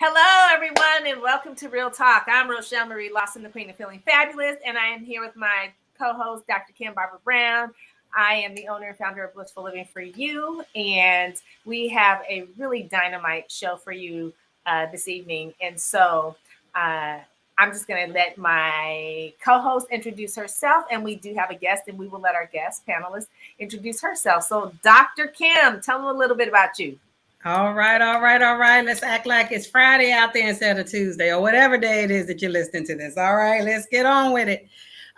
Hello, everyone, and welcome to Real Talk. I'm Rochelle Marie Lawson, the Queen of Feeling Fabulous, and I am here with my co-host, Dr. Kim Barbara Brown. I am the owner and founder of Blissful Living for You, and we have a really dynamite show for you this evening. And so I'm just going to let my co-host introduce herself, and we do have a guest, and we will let our guest panelist introduce herself. So, Dr. Kim, tell them a little bit about you. All right. Let's act like it's Friday out there instead of Tuesday or whatever day it is that you're listening to this. All right, let's get on with it.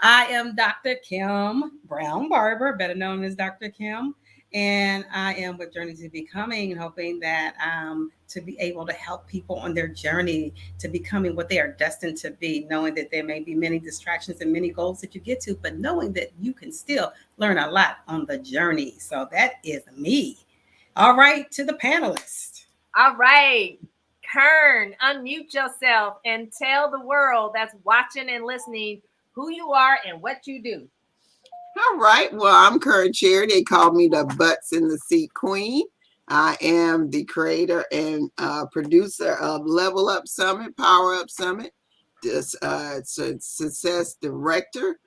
I am Dr. Kim Brown Barber, better known as Dr. Kim, and I am with Journey to Becoming, hoping that to be able to help people on their journey to becoming what they are destined to be, knowing that there may be many distractions and many goals that you get to, but knowing that you can still learn a lot on the journey. So that is me. All right, to the panelists. All right, Kern, unmute yourself and tell the world that's watching and listening who you are and what you do. All right. Well, I'm Kern Cherry. They call me the Butts in the Seat Queen. I am the creator and producer of Level Up Summit, Power Up Summit, success director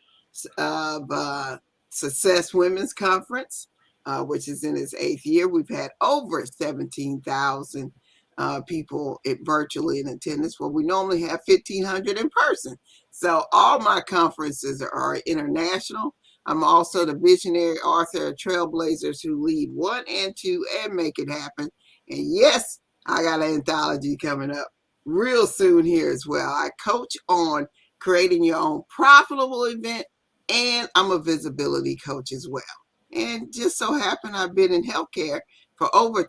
of Success Women's Conference, which is in its 8th year. We've had over 17,000 people virtually in attendance. Well, we normally have 1,500 in person. So all my conferences are international. I'm also the visionary author of Trailblazers Who Lead 1 and 2 and Make It Happen. And yes, I got an anthology coming up real soon here as well. I coach on creating your own profitable event, and I'm a visibility coach as well. And just so happened I've been in healthcare for over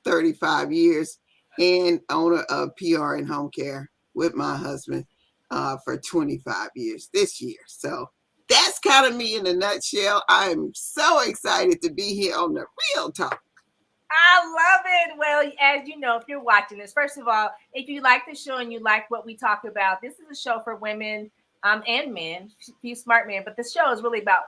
35 years and owner of PR and home care with my husband for 25 years this year. So that's kind of me in a nutshell. I'm so excited to be here on the Real Talk. I love it. Well, as you know, if you're watching this, first of all, if you like the show and you like what we talk about, this is a show for women and men, a few smart men, but the show is really about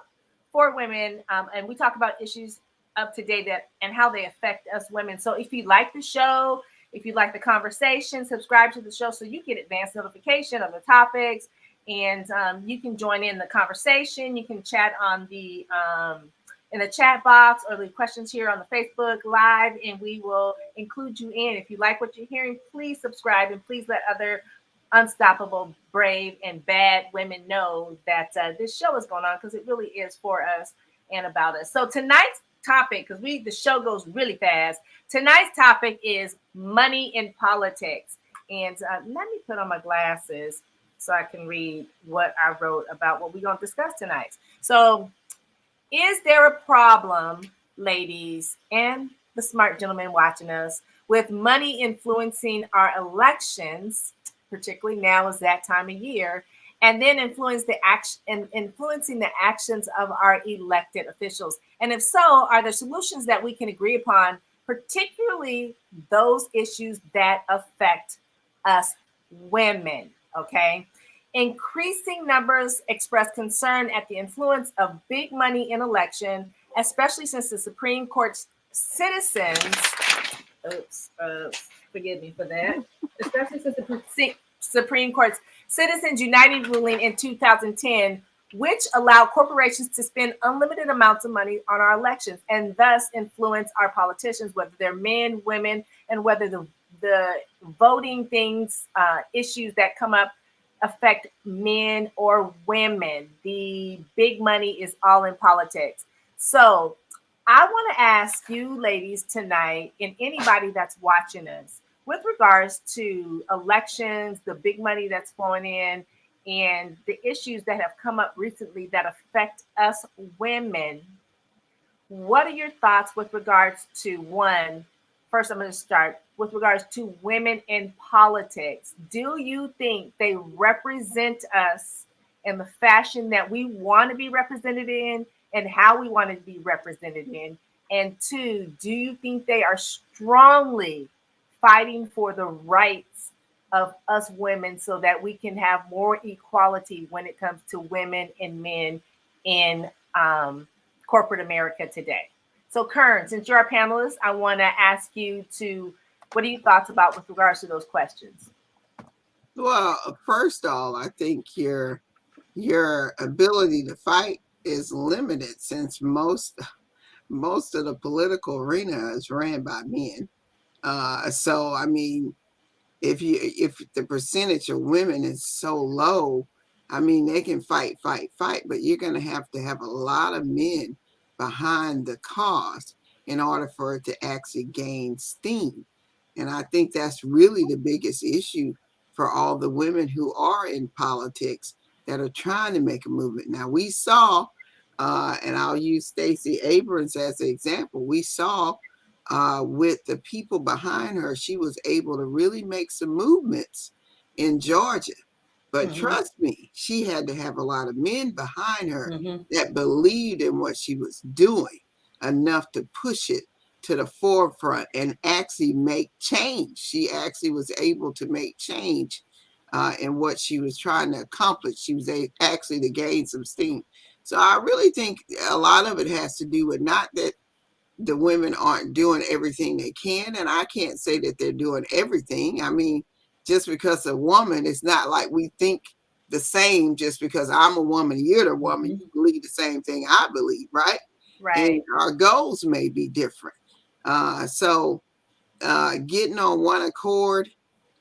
for women, and we talk about issues of today that and how they affect us women. So if you like the show, if you like the conversation, subscribe to the show so you get advanced notification of the topics. And you can join in the conversation. You can chat on the in the chat box or leave questions here on the Facebook Live, and we will include you in. If you like what you're hearing, please subscribe and please let other unstoppable, brave, and bad women know that this show is going on because it really is for us and about us. So tonight's topic, because the show goes really fast. Tonight's topic is money in politics, and let me put on my glasses so I can read what I wrote about what we're going to discuss tonight. So, is there a problem, ladies, and the smart gentlemen watching us, with money influencing our elections, particularly now is that time of year, and then influencing the actions of our elected officials? And if so, are there solutions that we can agree upon, particularly those issues that affect us women? Okay. Increasing numbers express concern at the influence of big money in election, especially since the Supreme Court's citizens, forgive me for that, especially since the Supreme Court's Citizens United ruling in 2010, which allowed corporations to spend unlimited amounts of money on our elections and thus influence our politicians, whether they're men, women, and whether the voting things, issues that come up affect men or women. The big money is all in politics. So I want to ask you ladies tonight, and anybody that's watching us, with regards to elections, the big money that's flowing in, and the issues that have come up recently that affect us women, what are your thoughts with regards to one? First, I'm going to start with regards to women in politics. Do you think they represent us in the fashion that we want to be represented in and how we want to be represented in? And two, do you think they are strongly fighting for the rights of us women so that we can have more equality when it comes to women and men in corporate America today? So, Kern, since you're our panelist, I want to ask you to What are your thoughts about with regards to those questions? Well, first of all, I think your ability to fight is limited since most of the political arena is ran by men. So I mean, if the percentage of women is so low, I mean they can fight, but you're going to have a lot of men behind the cause in order for it to actually gain steam. And I think that's really the biggest issue for all the women who are in politics that are trying to make a movement. Now we saw, and I'll use Stacey Abrams as an example. We saw with the people behind her, she was able to really make some movements in Georgia. But trust me, she had to have a lot of men behind her that believed in what she was doing enough to push it to the forefront and actually make change. She actually was able to make change in what she was trying to accomplish. She was actually to gain some steam. So I really think a lot of it has to do with not that the women aren't doing everything they can. And I can't say that they're doing everything. I mean, just because a woman, it's not like we think the same just because I'm a woman, you're the woman, you believe the same thing I believe, right? Right. And our goals may be different. So getting on one accord,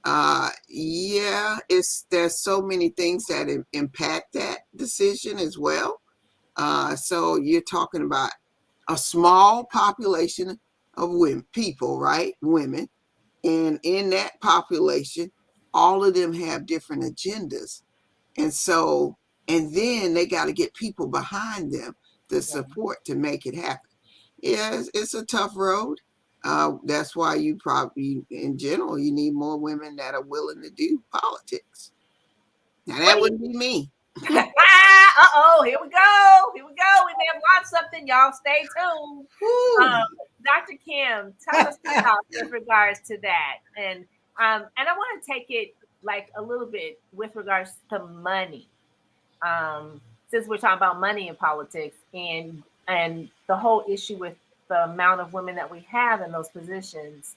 yeah, there's so many things that impact that decision as well. So you're talking about a small population of women, people, right? Women. And in that population, all of them have different agendas. And so, and then they got to get people behind them to support to make it happen. Yeah, it's a tough road. That's why you probably, in general, you need more women that are willing to do politics. Now, that wouldn't be me. Uh-oh, here we go. Here we go. We may have watched something. Y'all stay tuned. Dr. Kim, tell us your thoughts with regards to that. And I want to take it like a little bit with regards to money. Since we're talking about money in politics and the whole issue with the amount of women that we have in those positions.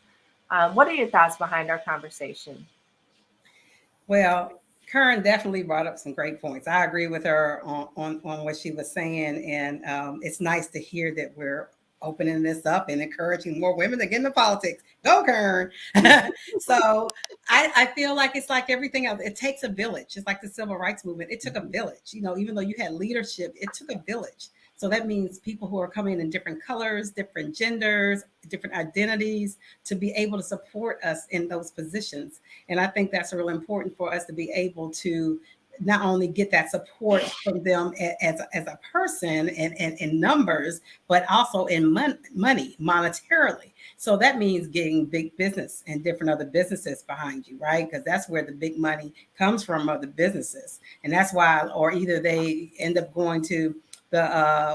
What are your thoughts behind our conversation? Well, Karen definitely brought up some great points. I agree with her on what she was saying. And it's nice to hear that we're opening this up and encouraging more women to get into politics. Go, Karen. So I feel like it's like everything else. It takes a village. It's like the civil rights movement. It took a village. You know, even though you had leadership, it took a village. So that means people who are coming in different colors, different genders, different identities to be able to support us in those positions. And I think that's really important for us to be able to not only get that support from them as a person and in numbers, but also in money, monetarily. So that means getting big business and different other businesses behind you, right? Because that's where the big money comes from, other businesses. And that's why, or either they end up going to the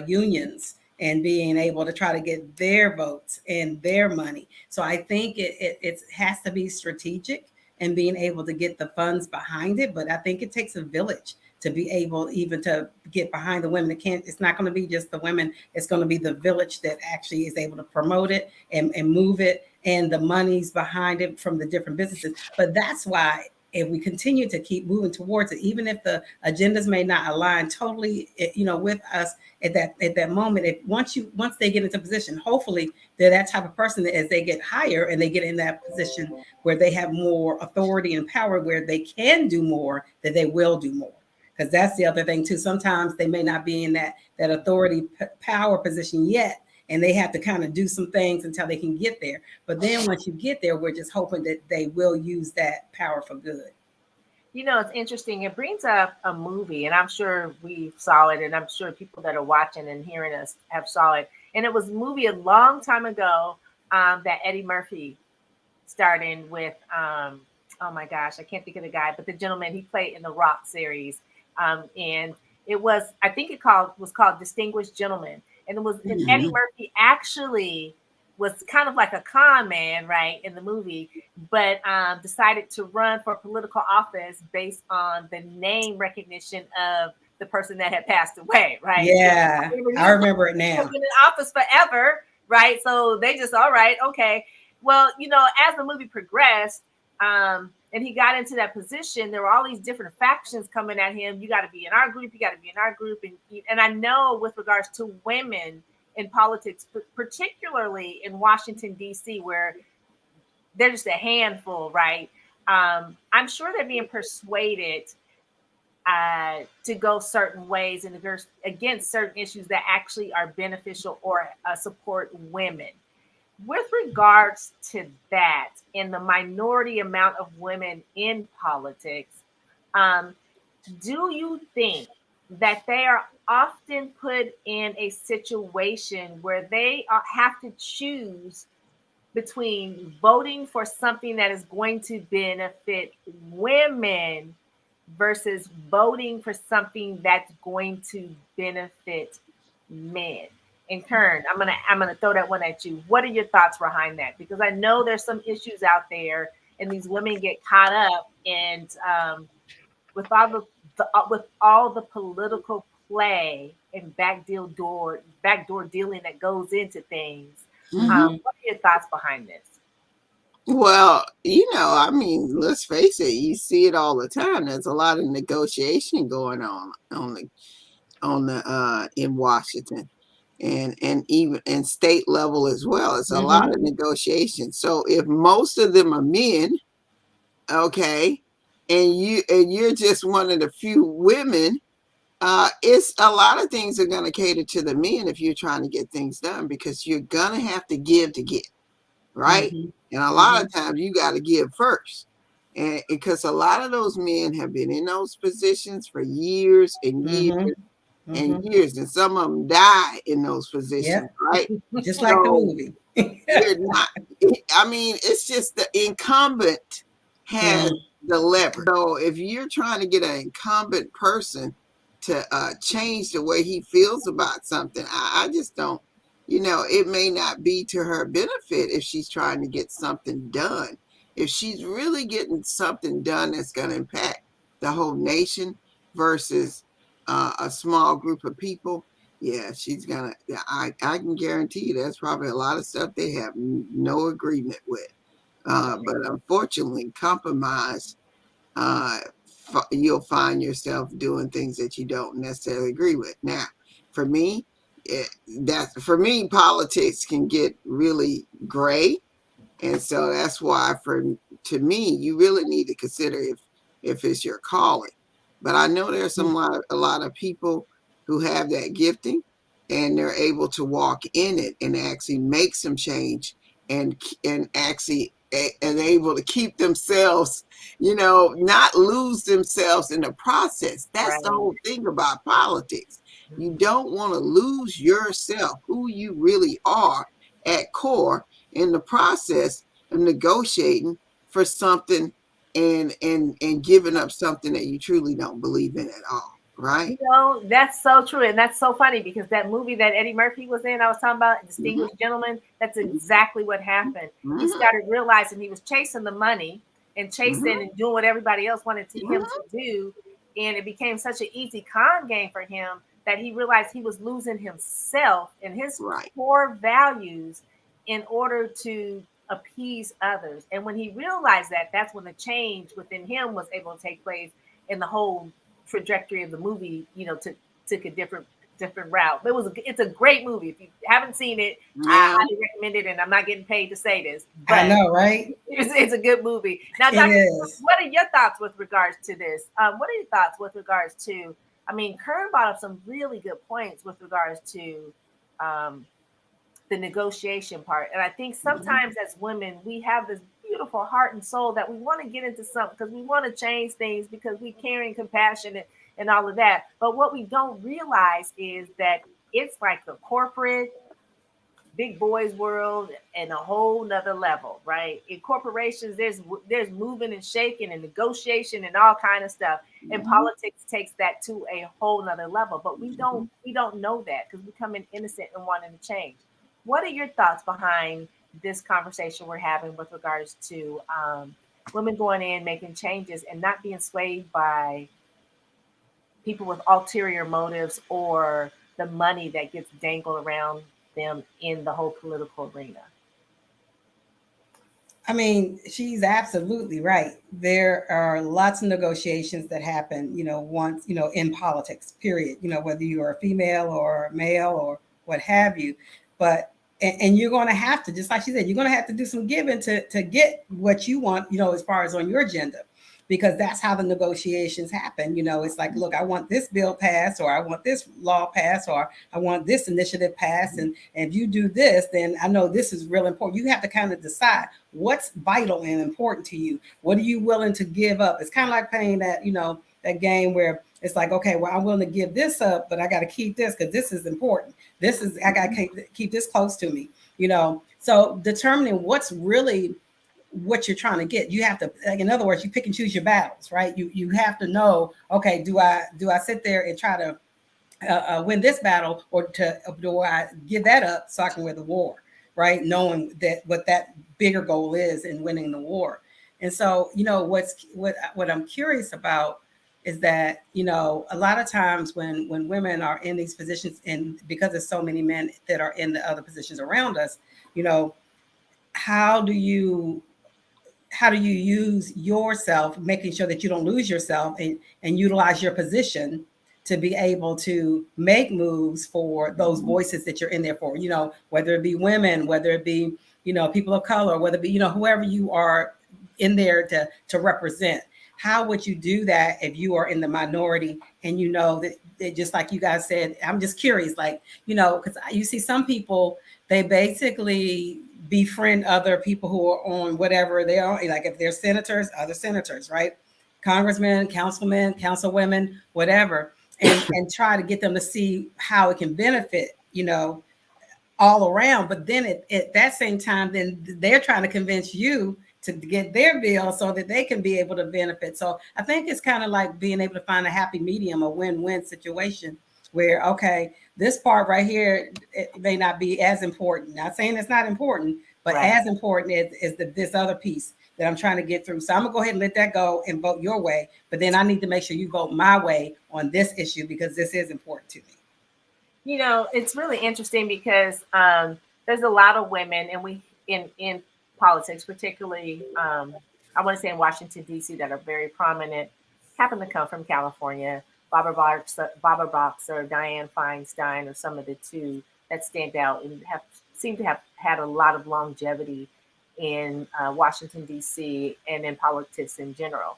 unions and being able to try to get their votes and their money. So I think it has to be strategic and being able to get the funds behind it. But I think it takes a village to be able even to get behind the women. It's not going to be just the women. It's going to be the village that actually is able to promote it and move it, and the money's behind it from the different businesses. But that's why if we continue to keep moving towards it, even if the agendas may not align totally, with us at that moment, once they get into position, hopefully they're that type of person that as they get higher and they get in that position where they have more authority and power, where they can do more, that they will do more. Because that's the other thing too. Sometimes they may not be in that authority power position yet, and they have to kind of do some things until they can get there. But then once you get there, we're just hoping that they will use that power for good. You know, it's interesting. It brings up a movie, and I'm sure we saw it, and I'm sure people that are watching and hearing us have saw it. And it was a movie a long time ago that Eddie Murphy starred in with, oh my gosh, I can't think of the guy, but the gentleman he played in the Rock series. And it was, I think was called Distinguished Gentleman. And it was Eddie Murphy actually was kind of like a con man, right, in the movie, but decided to run for political office based on the name recognition of the person that had passed away, right? Yeah, I remember it now. He's been in office forever, right? So they just, all right, okay. Well, as the movie progressed, and he got into that position, there were all these different factions coming at him. You got to be in our group. You got to be in our group. And I know with regards to women in politics, particularly in Washington, D.C., where they're just a handful, right? I'm sure they're being persuaded to go certain ways and against certain issues that actually are beneficial or support women. With regards to that, and the minority amount of women in politics, um, do you think that they are often put in a situation where they have to choose between voting for something that is going to benefit women versus voting for something that's going to benefit men? And Kern, I'm gonna throw that one at you. What are your thoughts behind that? Because I know there's some issues out there, and these women get caught up, and with all the political play and backdoor dealing that goes into things. Mhm. What are your thoughts behind this? Well, I mean, let's face it, you see it all the time. There's a lot of negotiation going on in Washington, and even in state level as well. It's a lot Mhm. of negotiation. So if most of them are men, okay, and you're just one of the few women, it's a lot of things are going to cater to the men if you're trying to get things done, because you're going to have to give to get, right? Mhm. And a lot Mhm. of times you got to give first. And because a lot of those men have been in those positions for years and years Mhm. and Mhm. years, and some of them die in those positions, Yep. right? Just like the So movie. you're not, I mean, it's just the incumbent has Mhm. the leverage. So if you're trying to get an incumbent person to change the way he feels about something, I just don't, it may not be to her benefit if she's trying to get something done. If she's really getting something done that's going to impact the whole nation versus a small group of people, yeah, she's gonna. Yeah, I can guarantee you there's probably a lot of stuff they have no agreement with. But unfortunately, compromise, uh, you'll find yourself doing things that you don't necessarily agree with. Now, for me, for me, politics can get really gray, and so that's why, to me, you really need to consider if it's your calling. But I know there's a lot of people who have that gifting, and they're able to walk in it and actually make some change, and actually and able to keep themselves, not lose themselves in the process. That's the Right. whole thing about politics. You don't want to lose yourself, who you really are at core, in the process of negotiating for something, and giving up something that you truly don't believe in at all, right? That's so true. And that's so funny because that movie that Eddie Murphy was in, I was talking about, Mm-hmm, Distinguished Gentleman, that's exactly what happened. He mm-hmm, started realizing he was chasing the money and chasing mm-hmm, and doing what everybody else wanted him to mm-hmm. do. And it became such an easy con game for him that he realized he was losing himself and his Right. core values in order to appease others. And when he realized that, that's when the change within him was able to take place, and the whole trajectory of the movie, took a different route. But it's a great movie. If you haven't seen it, I Yeah. highly recommend it. And I'm not getting paid to say this, I but know, right? it's a good movie. Now, It Dr. is. What are your thoughts with regards to this? What are your thoughts with regards to? I mean, Kern brought up some really good points with regards to um, the negotiation part. And I think Mm-hmm. sometimes as women, we have this beautiful heart and soul that we want to get into something because we want to change things because we care and compassion and all of that. But what we don't realize is that it's like the corporate big boys world and a whole nother level, right? In corporations, there's moving and shaking and negotiation and all kind of stuff. And Mm-hmm. politics takes that to a whole nother level. But we Mm-hmm. don't know that because we come in innocent and wanting to change. What are your thoughts behind this conversation we're having with regards to women going in, making changes, and not being swayed by people with ulterior motives or the money that gets dangled around them in the whole political arena? I mean, she's absolutely right. There are lots of negotiations that happen, once, in politics, period, whether you are a female or male or what have you. But, and you're going to have to, just like she said, you're going to have to do some giving to get what you want, as far as on your agenda, because that's how the negotiations happen. It's like, look, I want this bill passed, or I want this law passed, or I want this initiative passed. And if you do this, then I know this is real important. You have to kind of decide what's vital and important to you. What are you willing to give up? It's kind of like playing that, that game where it's like, okay, well, I'm willing to give this up, but I got to keep this because this is important. I got to keep this close to me, So determining what's really what you're trying to get, you have to, like, in other words, you pick and choose your battles, right? You have to know, okay, do I sit there and try to win this battle, or do I give that up so I can win the war, right? Knowing that what that bigger goal is in winning the war. And so, what I'm curious about is that, a lot of times when women are in these positions, and because there's so many men that are in the other positions around us, how do you use yourself, making sure that you don't lose yourself, and utilize your position to be able to make moves for those voices that you're in there for, whether it be women, whether it be, people of color, whether it be, whoever you are in there to represent. How would you do that if you are in the minority and that just like you guys said? I'm just curious, like, because you see some people, they basically befriend other people who are on whatever they are, like if they're senators, other senators, right? Congressmen, councilmen, councilwomen, whatever, and try to get them to see how it can benefit, all around. But then at that same time, then they're trying to convince you to get their bill so that they can be able to benefit. So I think it's kind of like being able to find a happy medium, a win-win situation where, okay, this part right here, it may not be as important. Not saying it's not important, but right, as important is this other piece that I'm trying to get through. So I'm gonna go ahead and let that go and vote your way, but then I need to make sure you vote my way on this issue because this is important to me. It's really interesting because there's a lot of women, and we in politics, particularly, I want to say in Washington, D.C., that are very prominent, happen to come from California. Barbara Boxer, Dianne Feinstein, or some of the two that stand out and seem to have had a lot of longevity in Washington, D.C., and in politics in general.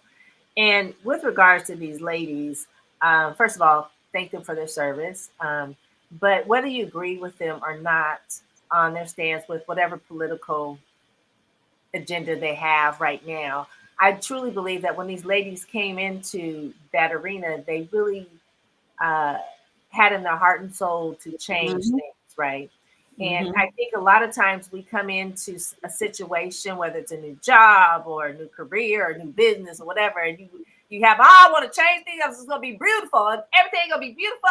And with regards to these ladies, first of all, thank them for their service. But whether you agree with them or not on their stance with whatever political agenda they have right now, I truly believe that when these ladies came into that arena, they really had in their heart and soul to change things, right? And I think a lot of times we come into a situation, whether it's a new job or a new career or a new business or whatever, and you have, I want to change things. It's going to be beautiful, and everything going to be beautiful,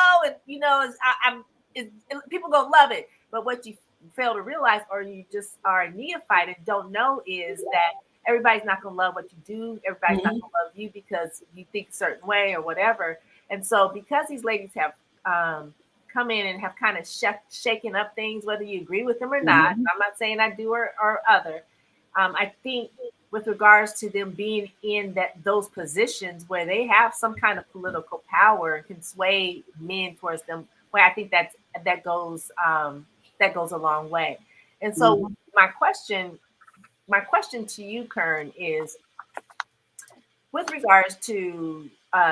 and people going to love it. But what you fail to realize, or you just are a neophyte and don't know, is that everybody's not going to love what you do. Everybody's not going to love you because you think a certain way or whatever. And so because these ladies have come in and have kind of shaken up things, whether you agree with them or not, I'm not saying I do or other, I think with regards to them being in those positions where they have some kind of political power and can sway men towards them, where I think that goes a long way. And so my question to you, Kern, is with regards to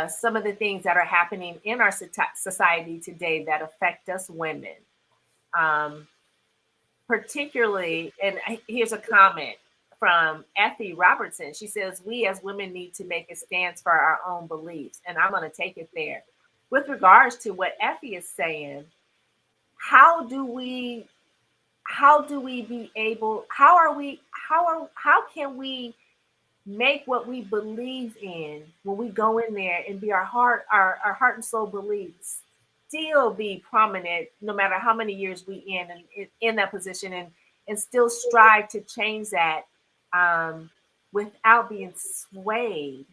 some of the things that are happening in our society today that affect us women, particularly, and here's a comment from Effie Robertson. She says, we as women need to make a stance for our own beliefs. And I'm going to take it there. With regards to what Effie is saying, how can we make what we believe in when we go in there and be our heart and soul beliefs still be prominent, no matter how many years we in that position, and still strive to change that without being swayed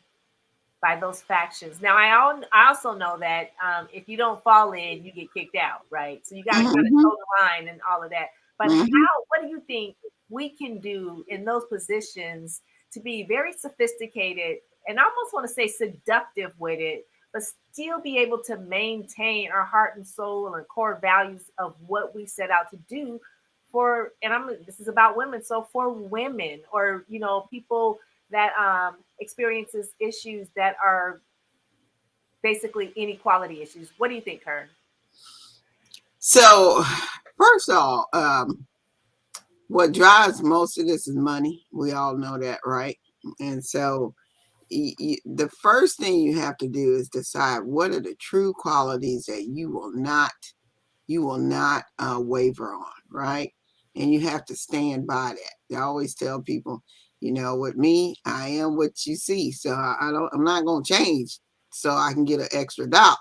by those factions. Now, I also know that if you don't fall in, you get kicked out, right? So you got to kind of Mm-hmm. toe the line and all of that. But Mm-hmm. what do you think we can do in those positions to be very sophisticated and I almost want to say seductive with it, but still be able to maintain our heart and soul and core values of what we set out to do for, and this is about women. So for women or, people that experiences issues that are basically inequality issues. What do you think, Kern? So, first of all, what drives most of this is money. We all know that, right? And so, the first thing you have to do is decide what are the true qualities that you will not waver on, right? And you have to stand by that. I always tell people, with me, I am what you see. So I'm not going to change so I can get an extra dollar.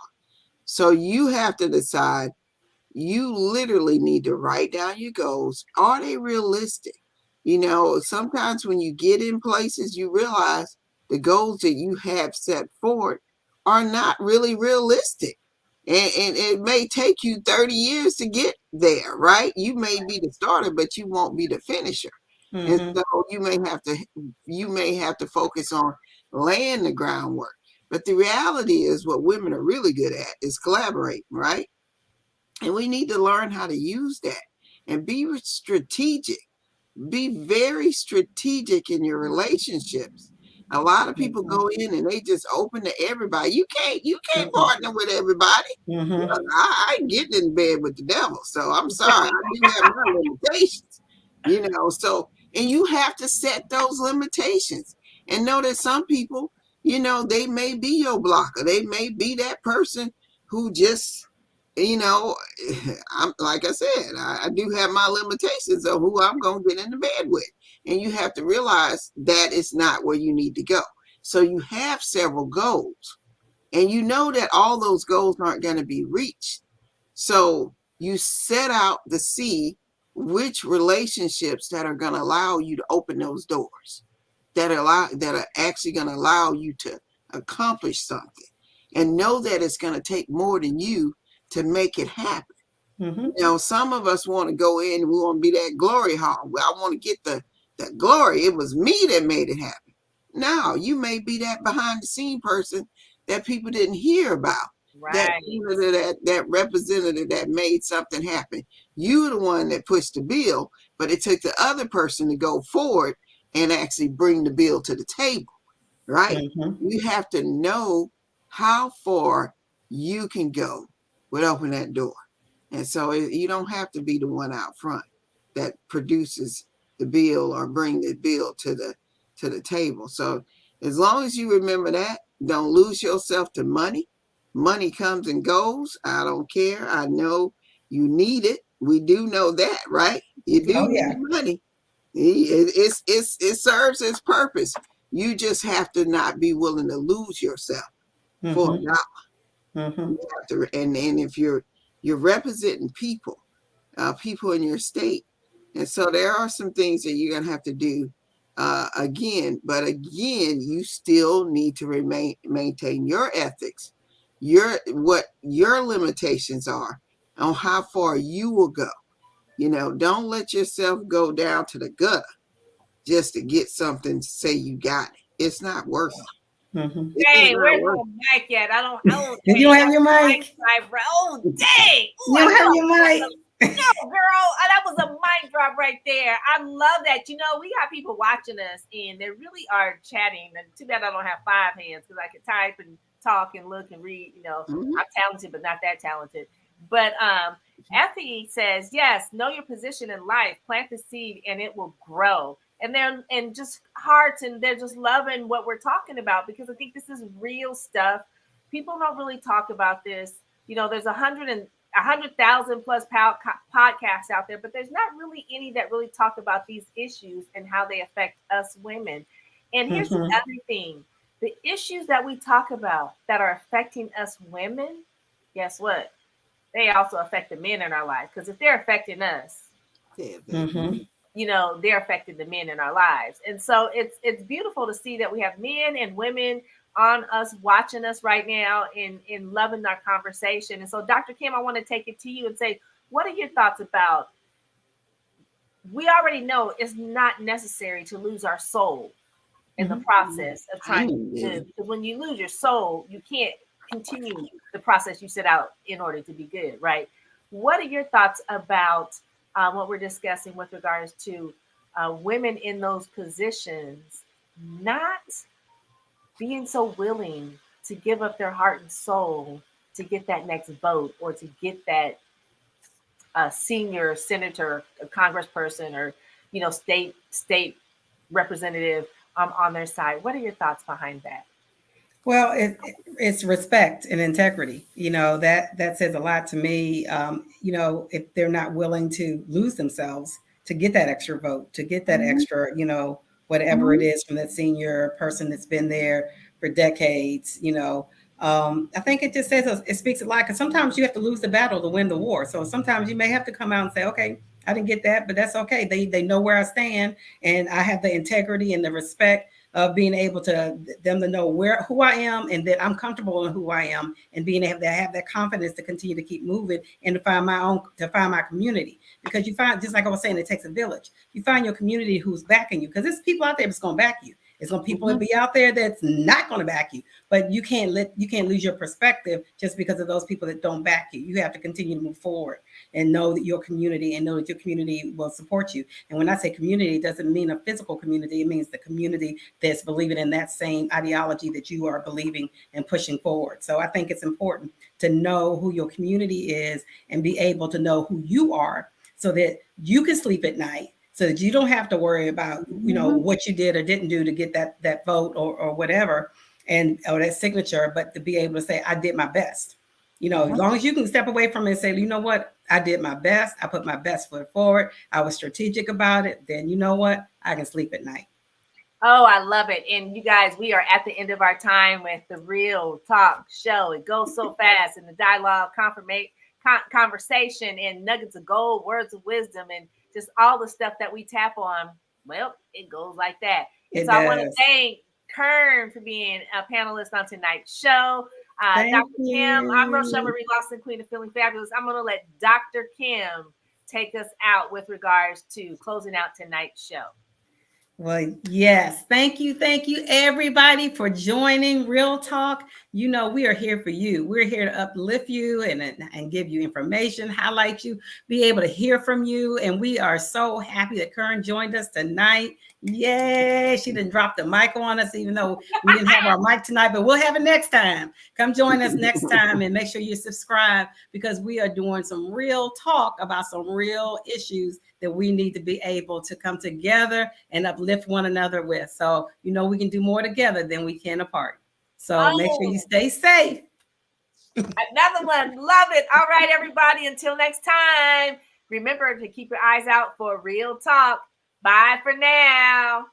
So you have to decide. You literally need to write down your goals. Are they realistic? Sometimes when you get in places, you realize the goals that you have set forward are not really realistic. And it may take you 30 years to get there, right? You may be the starter, but you won't be the finisher. And Mm-hmm. so you may have to focus on laying the groundwork. But the reality is what women are really good at is collaborating, right? And we need to learn how to use that and be strategic. Be very strategic in your relationships. A lot of people Mm-hmm. go in and they just open to everybody. You can't Mm-hmm. partner with everybody. Look, Mm-hmm. I ain't getting in bed with the devil. So I'm sorry. I do have my limitations. So and you have to set those limitations and know that some people, they may be your blocker. They may be that person who just you know, I'm like I said, I do have my limitations of who I'm gonna get into bed with. And you have to realize that it's not where you need to go. So you have several goals. And you know that all those goals aren't going to be reached. So you set out to see which relationships that are going to allow you to open those doors, that are actually going to allow you to accomplish something, and know that it's going to take more than you to make it happen. Mm-hmm. Some of us want to go in and we want to be that glory hog. Well, I want to get the glory. It was me that made it happen. No, you may be that behind the scene person that people didn't hear about. That Right. senator, that representative that made something happen. You were the one that pushed the bill, but it took the other person to go forward and actually bring the bill to the table, right? Mm-hmm. You have to know how far you can go with opening that door. And so you don't have to be the one out front that produces the bill or bring the bill to the table. So as long as you remember that, don't lose yourself to money. Money comes and goes. I don't care. I know you need it. We do know that, right? You do Oh need yeah. money. It serves its purpose. You just have to not be willing to lose yourself for Mm-hmm. a dollar. Mm-hmm. You have to, and if you're representing people in your state, and so there are some things that you're gonna have to do again. But again, you still need to maintain your ethics, what your limitations are on how far you will go. Don't let yourself go down to the gutter just to get something to say you got it. It's not worth it. Mm-hmm. It is Dang, not where's worth my mic at? You Dang, don't that have your was a mic. mic drop, bro. Oh, dang. Ooh, You I don't have know your mic. no, girl, that was a mic drop right there. I love that. We got people watching us and they really are chatting. And too bad I don't have five hands because I can type and talk and look and read. it. Mhm. I'm talented, but not that talented. But Effie says, yes, know your position in life, plant the seed, and it will grow. And they're and just hearts, and they're just loving what we're talking about because I think this is real stuff. People don't really talk about this. There's 100,000 plus podcasts out there, but there's not really any that really talk about these issues and how they affect us women. And here's the Mm-hmm. other thing: the issues that we talk about that are affecting us women, guess what? They also affect the men in our life because if they're affecting us, Yeah, Mm-hmm. baby. they're affecting the men in our lives. And so it's beautiful to see that we have men and women on us, watching us right now, in loving our conversation. And so, Dr. Kim, I want to take it to you and say, what are your thoughts about? We already know it's not necessary to lose our soul in the process of trying to live, because when you lose your soul, you can't continue the process you set out in order to be good, right? What are your thoughts about what we're discussing with regards to women in those positions not being so willing to give up their heart and soul to get that next vote, or to get that senior senator, a congressperson, or state representative on their side? What are your thoughts behind that? Well, it's respect and integrity. That says a lot to me. If they're not willing to lose themselves to get that extra vote, to get that extra, whatever it is from that senior person that's been there for decades. I think it just says, it speaks a lot, because sometimes you have to lose the battle to win the war. So sometimes you may have to come out and say, okay, I didn't get that, but that's okay. They know where I stand, and I have the integrity and the respect of being able to them to know who I am, and that I'm comfortable in who I am, and being able to have that confidence to continue to keep moving and to find my community. Because you find, just like I was saying, it takes a village. You find your community who's backing you, because there's people out there that's going to back you. There's going to people that be out there that's not going to back you, but you can't lose your perspective just because of those people that don't back you. You have to continue to move forward and know that your community will support you. And when I say community, it doesn't mean a physical community. It means the community that's believing in that same ideology that you are believing and pushing forward. So I think it's important to know who your community is and be able to know who you are, so that you can sleep at night, so that you don't have to worry about, what you did or didn't do to get that vote or whatever, or that signature, but to be able to say, I did my best. As long as you can step away from it and say, you know what, I did my best. I put my best foot forward. I was strategic about it. Then you know what, I can sleep at night. Oh, I love it. And you guys, we are at the end of our time with the Real Talk Show. It goes so fast, and the dialogue, conversation, and nuggets of gold, words of wisdom, and just all the stuff that we tap on. Well, it goes like that. And so I want to thank Kern for being a panelist on tonight's show. Dr. Kim, I'm Rochelle Marie Lawson, Queen of Feeling Fabulous. I'm going to let Dr. Kim take us out with regards to closing out tonight's show. Well, yes. Thank you, everybody, for joining Real Talk. We are here for you. We're here to uplift you and give you information, highlight you, be able to hear from you. And we are so happy that Kern joined us tonight. Yay! She didn't drop the mic on us, even though we didn't have our mic tonight, but we'll have it next time. Come join us next time, and make sure you subscribe, because we are doing some real talk about some real issues that we need to be able to come together and uplift one another with. So, we can do more together than we can apart. So make sure you stay safe. Another one. Love it. All right, everybody. Until next time, remember to keep your eyes out for Real Talk. Bye for now.